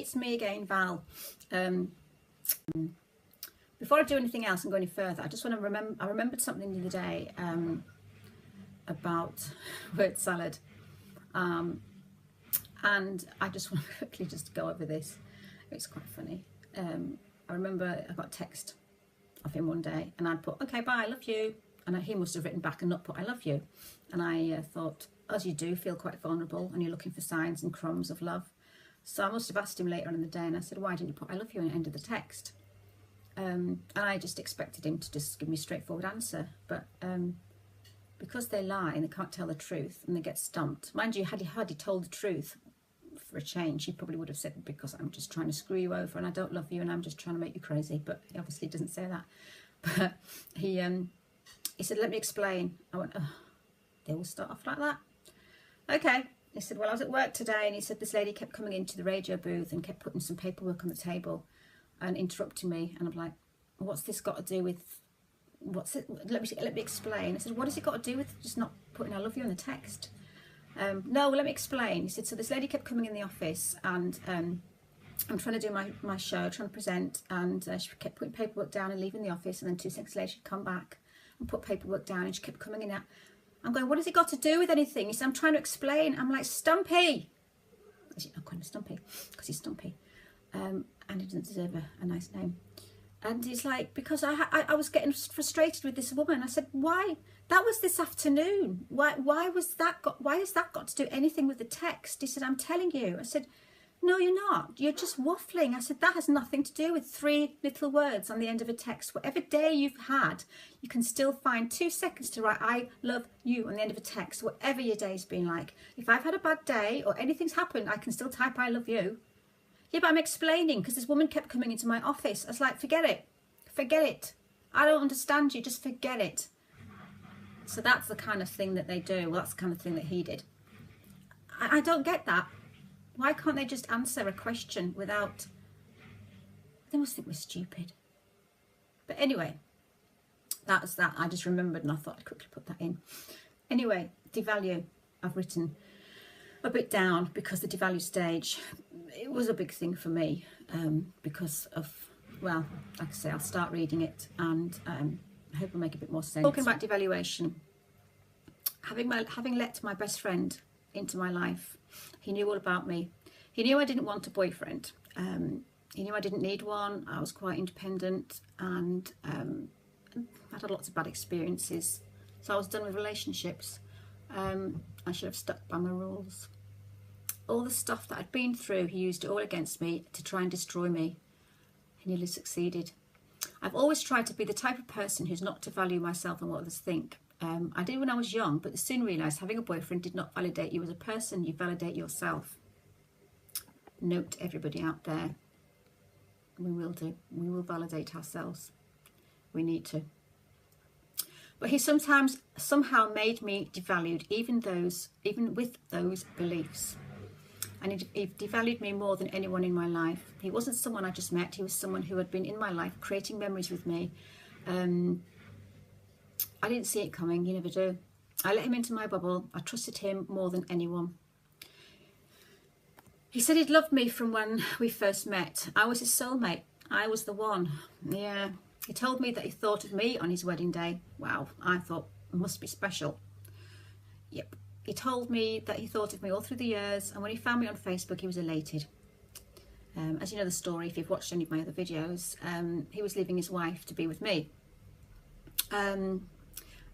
it's me again, Val. Before I do anything else and go any further, I just want to I remembered something the other day about word salad. And I just want to quickly just go over this. It's quite funny. I remember I got a text of him one day, and I'd put, okay, bye, I love you. And he must have written back and not put, I love you. And I thought, as you do, feel quite vulnerable and you're looking for signs and crumbs of love. So I must have asked him later on in the day, and I said, why didn't you put I love you at the end of the text? And I just expected him to just give me a straightforward answer. But because they lie and they can't tell the truth and they get stumped. Mind you, had he told the truth for a change, he probably would have said, because I'm just trying to screw you over and I don't love you and I'm just trying to make you crazy. But he obviously doesn't say that. But he said, let me explain. I went, oh, they all start off like that. Okay. He said, well, I was at work today, and he said this lady kept coming into the radio booth and kept putting some paperwork on the table and interrupting me. And I'm like, what's this got to do with, what's it? Let me explain. I said, what has it got to do with just not putting I love you on the text? No, let me explain. He said, so this lady kept coming in the office, and I'm trying to do my show, trying to present, and she kept putting paperwork down and leaving the office, and then 2 seconds later she'd come back and put paperwork down, and she kept coming in. I'm going, what has it got to do with anything? He said, I'm trying to explain. I'm like, Stumpy. I call him Stumpy because he's stumpy. And he doesn't deserve a nice name. And he's like, because I was getting frustrated with this woman. I said, why? That was this afternoon. Why has that got to do anything with the text? He said, I'm telling you. I said, no, you're not. You're just waffling. I said, that has nothing to do with 3 little words on the end of a text. Whatever day you've had, you can still find 2 seconds to write I love you on the end of a text, whatever your day's been like. If I've had a bad day or anything's happened, I can still type I love you. Yeah, but I'm explaining because this woman kept coming into my office. I was like, forget it. Forget it. I don't understand you. Just forget it. So that's the kind of thing that they do. Well, that's the kind of thing that he did. I don't get that. Why can't they just answer a question without... They must think we're stupid. But anyway, that was that. I just remembered and I thought I'd quickly put that in. Anyway, devalue. I've written a bit down because the devalue stage, it was a big thing for me because of, well, like I say, I'll start reading it and I hope it'll make a bit more sense. Talking about devaluation, having let my best friend into my life, he knew all about me. He knew I didn't want a boyfriend. He knew I didn't need one. I was quite independent and I'd had lots of bad experiences. So I was done with relationships. I should have stuck by my rules. All the stuff that I'd been through, he used it all against me to try and destroy me. He nearly succeeded. I've always tried to be the type of person who's not to value myself and what others think. I did when I was young, but soon realised having a boyfriend did not validate you as a person. You validate yourself. Note to everybody out there. We will do. We will validate ourselves. We need to. But he somehow made me devalued, even with those beliefs. And he devalued me more than anyone in my life. He wasn't someone I just met. He was someone who had been in my life, creating memories with me. I didn't see it coming. You never do. I let him into my bubble. I trusted him more than anyone. He said he'd loved me from when we first met. I was his soulmate. I was the one. Yeah. He told me that he thought of me on his wedding day. Wow, I thought, it must be special. Yep. He told me that he thought of me all through the years, and when he found me on Facebook, he was elated. As you know the story, if you've watched any of my other videos, he was leaving his wife to be with me, so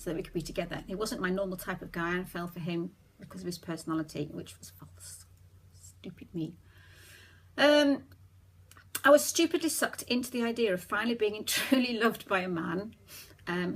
that we could be together. He wasn't my normal type of guy, and I fell for him because of his personality, which was false. Stupid me. I was stupidly sucked into the idea of finally being truly loved by a man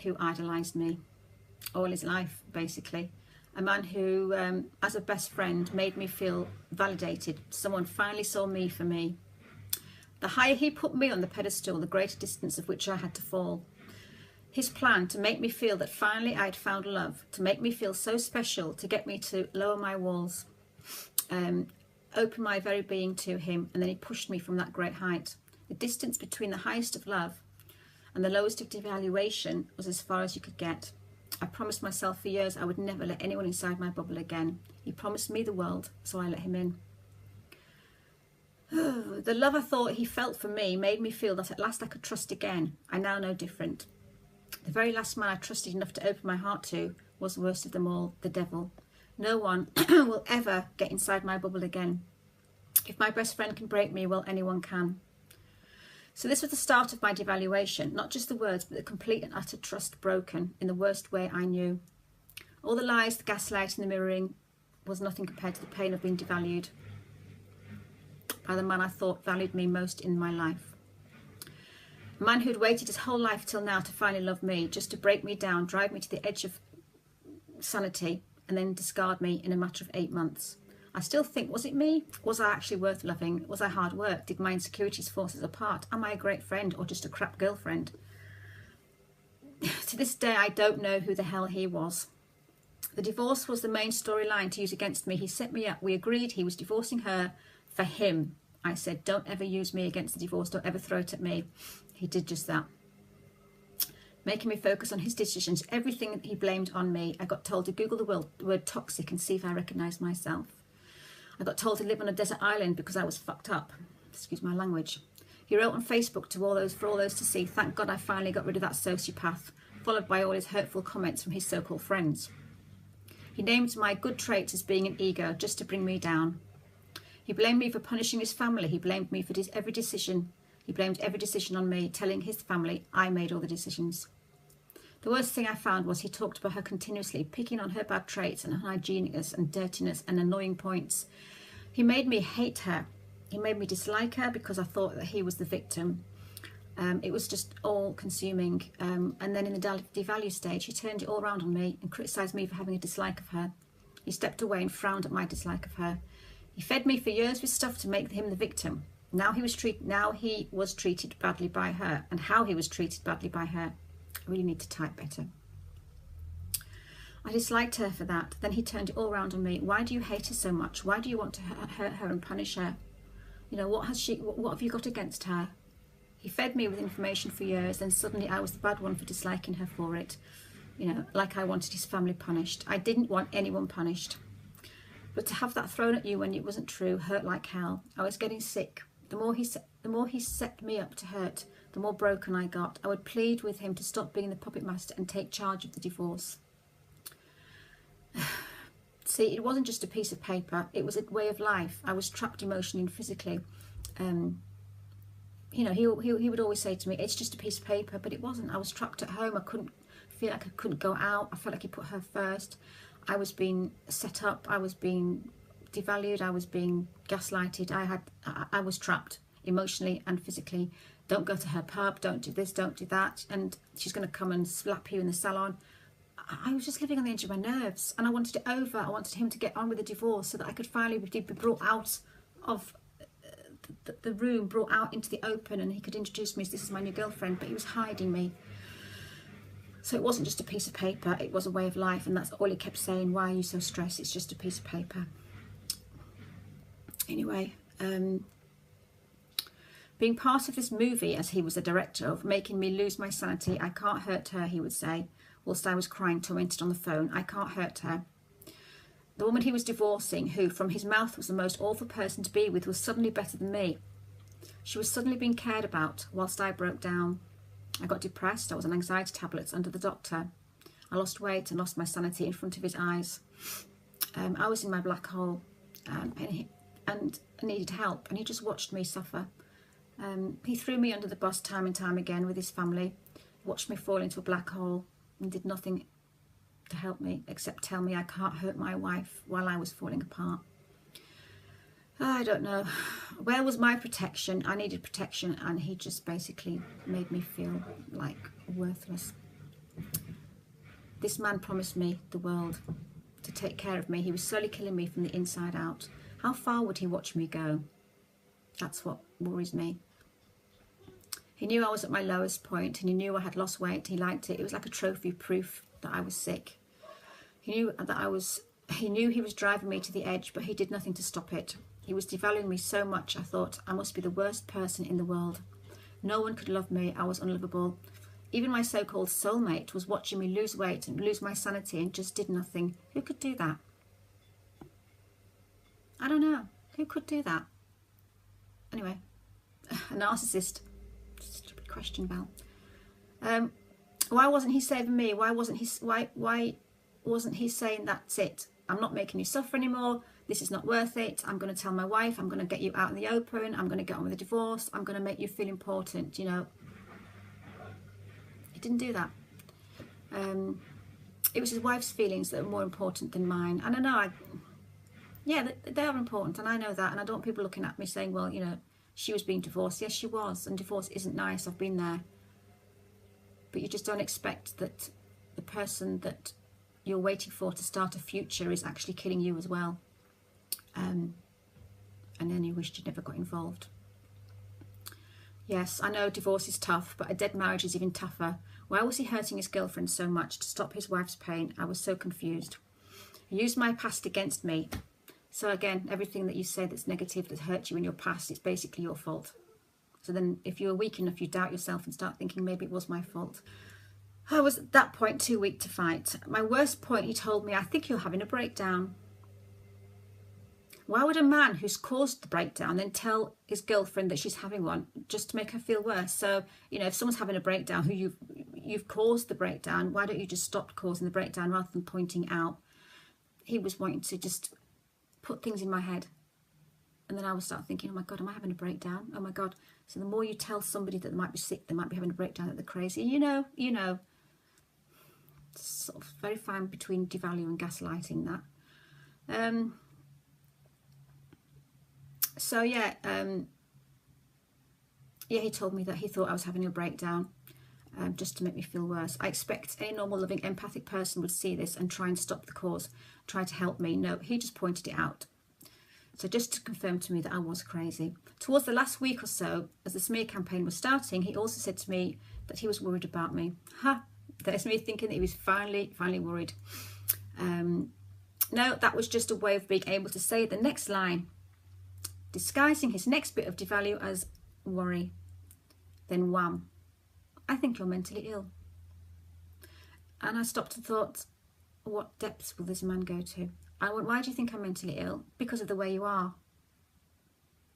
who idolised me all his life, basically. A man who, as a best friend, made me feel validated. Someone finally saw me for me. The higher he put me on the pedestal, the greater distance of which I had to fall. His plan to make me feel that finally I had found love, to make me feel so special, to get me to lower my walls, open my very being to him, and then he pushed me from that great height. The distance between the highest of love and the lowest of devaluation was as far as you could get. I promised myself for years I would never let anyone inside my bubble again. He promised me the world, so I let him in. The love I thought he felt for me made me feel that at last I could trust again. I now know different. The very last man I trusted enough to open my heart to was the worst of them all, the devil. No one will ever get inside my bubble again. If my best friend can break me, well, anyone can. So this was the start of my devaluation, not just the words, but the complete and utter trust broken in the worst way I knew. All the lies, the gaslighting, the mirroring was nothing compared to the pain of being devalued by the man I thought valued me most in my life. A man who had waited his whole life till now to finally love me, just to break me down, drive me to the edge of sanity, and then discard me in a matter of 8 months. I still think, was it me? Was I actually worth loving? Was I hard work? Did my insecurities force us apart? Am I a great friend or just a crap girlfriend? To this day, I don't know who the hell he was. The divorce was the main storyline to use against me. He set me up. We agreed he was divorcing her for him. I said, don't ever use me against the divorce. Don't ever throw it at me. He did just that, making me focus on his decisions. Everything he blamed on me. I got told to Google the word toxic and see if I recognised myself. I got told to live on a desert island because I was fucked up. Excuse my language. He wrote on Facebook to for all those to see, thank God I finally got rid of that sociopath, followed by all his hurtful comments from his so-called friends. He named my good traits as being an ego, just to bring me down. He blamed me for punishing his family. He blamed me for every decision. He blamed every decision on me, telling his family I made all the decisions. The worst thing I found was he talked about her continuously, picking on her bad traits and unhygienicness and dirtiness and annoying points. He made me hate her. He made me dislike her because I thought that he was the victim. It was just all-consuming. And then in the devalue stage, he turned it all around on me and criticised me for having a dislike of her. He stepped away and frowned at my dislike of her. He fed me for years with stuff to make him the victim. Now he was treated badly by her, and how he was treated badly by her. I really need to type better. I disliked her for that. Then he turned it all around on me. Why do you hate her so much? Why do you want to hurt her and punish her? You know, what have you got against her? He fed me with information for years, then suddenly I was the bad one for disliking her for it. You know, like I wanted his family punished. I didn't want anyone punished. But to have that thrown at you when it wasn't true hurt like hell. I was getting sick. The more he set me up to hurt, the more broken I got. I would plead with him to stop being the puppet master and take charge of the divorce. See, it wasn't just a piece of paper. It was a way of life. I was trapped emotionally and physically. You know, he would always say to me, it's just a piece of paper, but it wasn't. I was trapped at home. I feel like I couldn't go out. I felt like he put her first. I was being set up. I was being devalued. I was being gaslighted. I was trapped emotionally and physically. Don't go to her pub. Don't do this. Don't do that. And she's going to come and slap you in the salon. I was just living on the edge of my nerves, and I wanted it over. I wanted him to get on with the divorce so that I could finally be brought out of the room, brought out into the open, and he could introduce me as this is my new girlfriend. But he was hiding me. So it wasn't just a piece of paper, it was a way of life, and that's all he kept saying. Why are you so stressed? It's just a piece of paper. Anyway, being part of this movie, as he was the director of, making me lose my sanity. I can't hurt her, he would say, whilst I was crying, tormented on the phone. I can't hurt her. The woman he was divorcing, who from his mouth was the most awful person to be with, was suddenly better than me. She was suddenly being cared about, whilst I broke down. I got depressed. I was on anxiety tablets under the doctor. I lost weight and lost my sanity in front of his eyes. I was in my black hole, and I needed help, and he just watched me suffer. He threw me under the bus time and time again with his family, watched me fall into a black hole, and did nothing to help me except tell me I can't hurt my wife while I was falling apart. I don't know. Where was my protection? I needed protection, and he just basically made me feel like worthless. This man promised me the world, to take care of me. He was slowly killing me from the inside out. How far would he watch me go? That's what worries me. He knew I was at my lowest point, and he knew I had lost weight. He liked it. It was like a trophy proof that I was sick. He knew he was driving me to the edge, but he did nothing to stop it. He was devaluing me so much, I thought I must be the worst person in the world. No one could love me. I was unlovable. Even my so-called soulmate was watching me lose weight and lose my sanity and just did nothing. Who could do that? I don't know. Who could do that? Anyway, a narcissist. Stupid question, Val. Why wasn't he saving me? Why wasn't he saying, that's it, I'm not making you suffer anymore, this is not worth it, I'm going to tell my wife, I'm going to get you out in the open, I'm going to get on with the divorce, I'm going to make you feel important, you know. He didn't do that. It was his wife's feelings that were more important than mine. And I know, yeah, they are important, and I know that, and I don't want people looking at me saying, well, you know, she was being divorced. Yes, she was, and divorce isn't nice, I've been there. But you just don't expect that the person that you're waiting for to start a future is actually killing you as well. And then you wished you'd never got involved. Yes, I know divorce is tough, but a dead marriage is even tougher. Why was he hurting his girlfriend so much to stop his wife's pain? I was so confused. He used my past against me. So again, everything that you say that's negative, that hurt you in your past, it's basically your fault. So then if you're weak enough, you doubt yourself and start thinking maybe it was my fault. I was at that point too weak to fight. My worst point, he told me, I think you're having a breakdown. Why would a man who's caused the breakdown then tell his girlfriend that she's having one just to make her feel worse? So, you know, if someone's having a breakdown who you've caused the breakdown, why don't you just stop causing the breakdown rather than pointing out? He was wanting to just put things in my head. And then I would start thinking, oh my God, am I having a breakdown? Oh my God. So the more you tell somebody that they might be sick, they might be having a breakdown, that they're crazy, you know. It's sort of very fine between devalue and gaslighting, that. So yeah, he told me that he thought I was having a breakdown, just to make me feel worse. I expect any normal, loving, empathic person would see this and try and stop the cause, try to help me. No, he just pointed it out. So just to confirm to me that I was crazy. Towards the last week or so, as the smear campaign was starting, he also said to me that he was worried about me. Ha! There's me thinking that he was finally worried. No, that was just a way of being able to say the next line, disguising his next bit of devalue as worry. Then wham, I think you're mentally ill. And I stopped and thought, what depths will this man go to? I went, why do you think I'm mentally ill? Because of the way you are.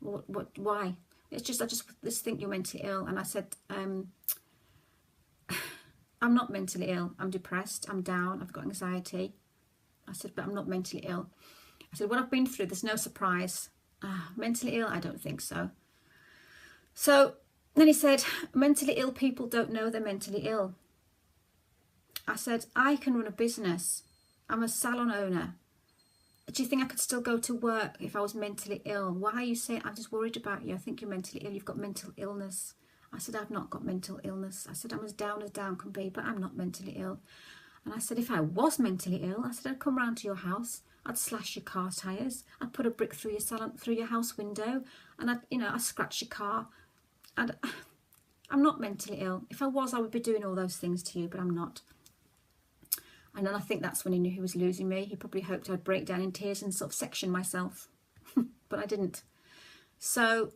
Why? It's just, I just think you're mentally ill. And I said, I'm not mentally ill. I'm depressed. I'm down. I've got anxiety. I said, but I'm not mentally ill. I said, what I've been through, there's no surprise. Mentally ill? I don't think so. So then he said, mentally ill people don't know they're mentally ill. I said, I can run a business. I'm a salon owner. Do you think I could still go to work if I was mentally ill? Why are you saying, I'm just worried about you? I think you're mentally ill. You've got mental illness. I said, I've not got mental illness. I said, I'm as down can be, but I'm not mentally ill. And I said, if I was mentally ill, I said, I'd come round to your house. I'd slash your car tyres. I'd put a brick through your salon, through your house window. And I'd scratch your car. And I'm not mentally ill. If I was, I would be doing all those things to you, but I'm not. And then I think that's when he knew he was losing me. He probably hoped I'd break down in tears and sort of section myself. But I didn't. So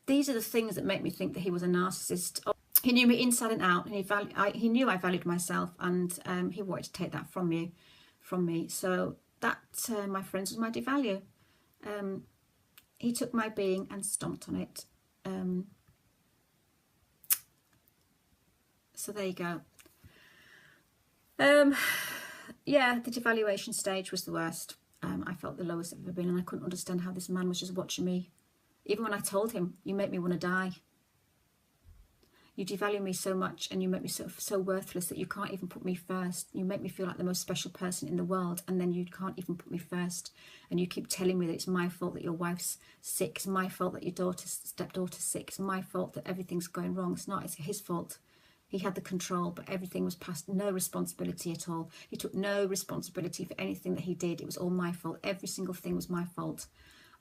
these are the things that make me think that he was a narcissist. He knew me inside and out, and he knew I valued myself, and he wanted to take that from me. So that, my friends, was my devalue. He took my being and stomped on it. So there you go. Yeah, the devaluation stage was the worst. I felt the lowest I've ever been, and I couldn't understand how this man was just watching me. Even when I told him, you make me want to die. You devalue me so much, and you make me so worthless that you can't even put me first. You make me feel like the most special person in the world, and then you can't even put me first. And you keep telling me that it's my fault that your wife's sick. It's my fault that your stepdaughter's sick. It's my fault that everything's going wrong. It's not. It's his fault. He had the control, but everything was passed. No responsibility at all. He took no responsibility for anything that he did. It was all my fault. Every single thing was my fault.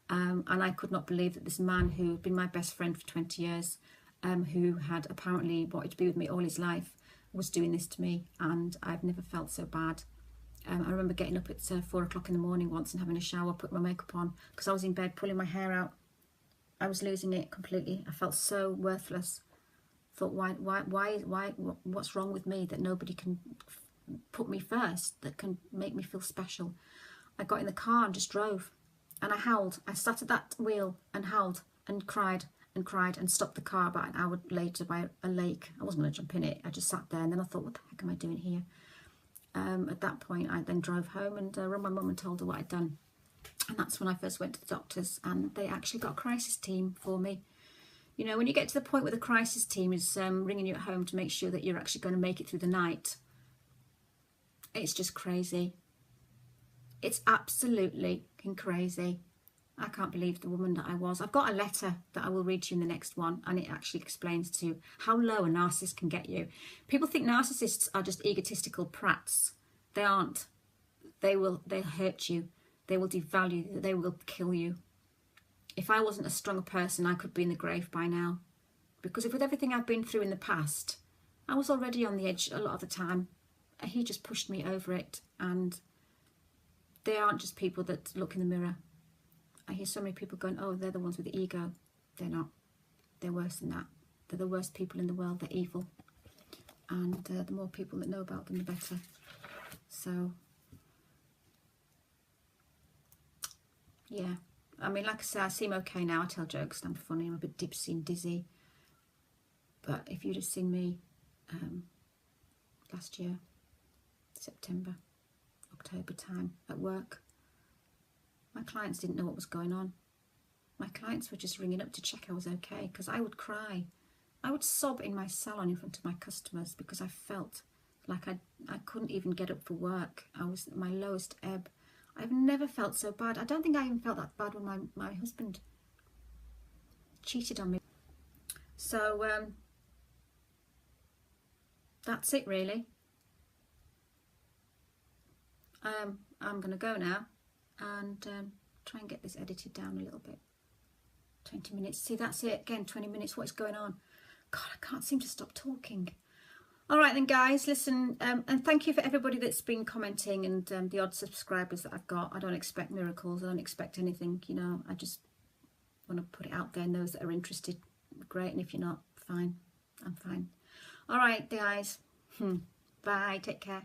And I could not believe that this man who had been my best friend for 20 years, who had apparently wanted to be with me all his life, was doing this to me. And I've never felt so bad. I remember getting up at 4 o'clock in the morning once and having a shower, putting my makeup on, because I was in bed pulling my hair out. I was losing it completely. I felt so worthless. Thought, why, what's wrong with me that nobody can put me first, that can make me feel special? I got in the car and just drove. And I howled. I sat at that wheel and howled and cried and stopped the car about an hour later by a lake. I wasn't going to jump in it. I just sat there, and then I thought, what the heck am I doing here? At that point, I then drove home and rang my mum and told her what I'd done. And that's when I first went to the doctors, and they actually got a crisis team for me. You know, when you get to the point where the crisis team is ringing you at home to make sure that you're actually going to make it through the night, it's just crazy. It's absolutely crazy. I can't believe the woman that I was. I've got a letter that I will read to you in the next one, and it actually explains to you how low a narcissist can get you. People think narcissists are just egotistical prats. They aren't. They'll hurt you. They will devalue you. They will kill you. If I wasn't a stronger person, I could be in the grave by now. Because with everything I've been through in the past, I was already on the edge a lot of the time. He just pushed me over it. And they aren't just people that look in the mirror. I hear so many people going, oh, they're the ones with the ego. They're not. They're worse than that. They're the worst people in the world. They're evil. And the more people that know about them, the better. So, yeah. I mean, like I say, I seem okay now. I tell jokes and I'm funny. I'm a bit dipsy and dizzy. But if you'd have seen me last year, September, October time at work, my clients didn't know what was going on. My clients were just ringing up to check I was okay, because I would cry. I would sob in my salon in front of my customers because I felt like I couldn't even get up for work. I was at my lowest ebb. I've never felt so bad. I don't think I even felt that bad when my husband cheated on me. So that's it really. I'm going to go now and try and get this edited down a little bit. 20 minutes. See, that's it. Again, 20 minutes. What is going on? God, I can't seem to stop talking. All right then, guys, listen, and thank you for everybody that's been commenting and the odd subscribers that I've got. I don't expect miracles. I don't expect anything, you know. I just want to put it out there, and those that are interested, great. And if you're not, fine. I'm fine. All right, guys. Bye. Take care.